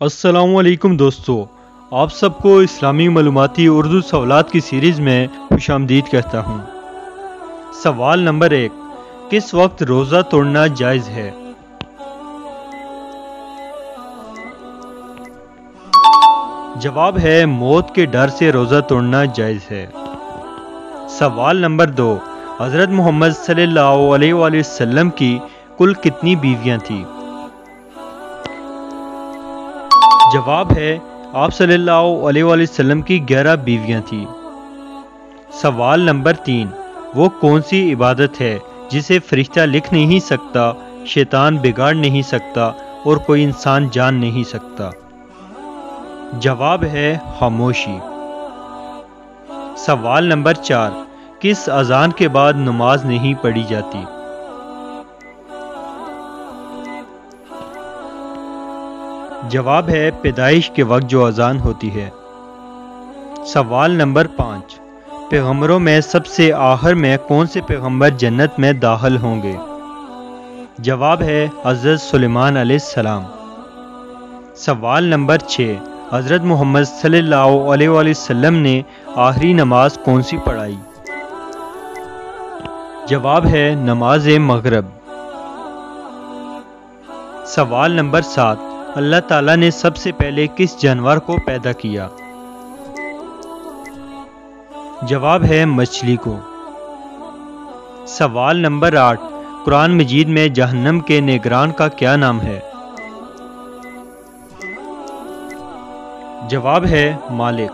السلام علیکم دوستو، آپ سب کو اسلامی معلوماتی اردو سوالات کی سیریز میں خوش آمدید کہتا ہوں۔ سوال نمبر 1، کس وقت روزہ توڑنا جائز ہے؟ جواب ہے موت کے ڈر سے روزہ توڑنا جائز ہے۔ سوال نمبر 2، حضرت محمد صلی اللہ علیہ وآلہ وسلم کی کل کتنی بیویاں تھیں؟ جواب ہے آپ صلی اللہ علیہ وآلہ وسلم کی 11 بیویاں تھیں۔ سوال نمبر 3، وہ کون سی عبادت ہے جسے فرشتہ لکھ نہیں سکتا، شیطان بگاڑ نہیں سکتا اور کوئی انسان جان نہیں سکتا؟ جواب ہے خاموشی۔ سوال نمبر 4، کس اذان کے بعد نماز نہیں پڑھی جاتی؟ جواب ہے پیدائش کے وقت جو اذان ہوتی ہے۔ سوال نمبر 5، پیغمبروں میں سب سے آخر میں کون سے پیغمبر جنت میں داخل ہوں گے؟ جواب ہے حضرت سلیمان علیہ السلام۔ سوال نمبر 6، حضرت محمد صلی اللہ علیہ وآلہ وسلم نے آخری نماز کون سی پڑھائی؟ جواب ہے نماز مغرب۔ سوال نمبر 7، اللہ تعالیٰ نے سب سے پہلے کس جانور کو پیدا کیا؟ جواب ہے مچھلی کو۔ سوال نمبر 8، قرآن مجید میں جہنم کے نگران کا کیا نام ہے؟ جواب ہے مالک۔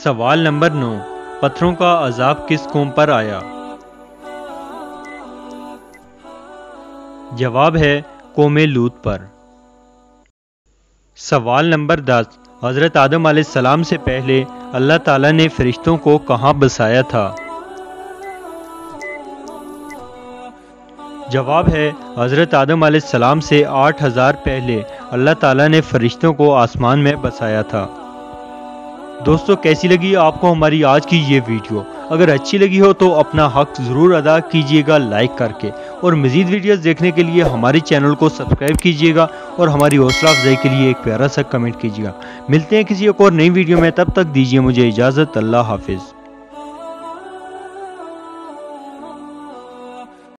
سوال نمبر 9، پتھروں کا عذاب کس قوم پر آیا؟ جواب ہے قوم لوط پر۔ سوال نمبر 10، حضرت آدم علیہ السلام سے پہلے اللہ تعالیٰ نے فرشتوں کو کہاں بسایا تھا؟ جواب ہے حضرت آدم علیہ السلام سے 8000 پہلے اللہ تعالیٰ نے فرشتوں کو آسمان میں بسایا تھا۔ دوستو، کیسی لگی آپ کو ہماری آج کی یہ ویڈیو؟ اگر اچھی لگی ہو تو اپنا حق ضرور ادا کیجیے گا لائک کر کے، اور مزید ویڈیوز دیکھنے کے لیے ہمارے چینل کو سبسکرائب کیجیے گا اور ہماری حوصلہ افزائی کے لیے ایک پیارا سا کمنٹ کیجیے گا۔ ملتے ہیں کسی ایک اور نئی ویڈیو میں، تب تک دیجیے مجھے اجازت۔ اللہ حافظ۔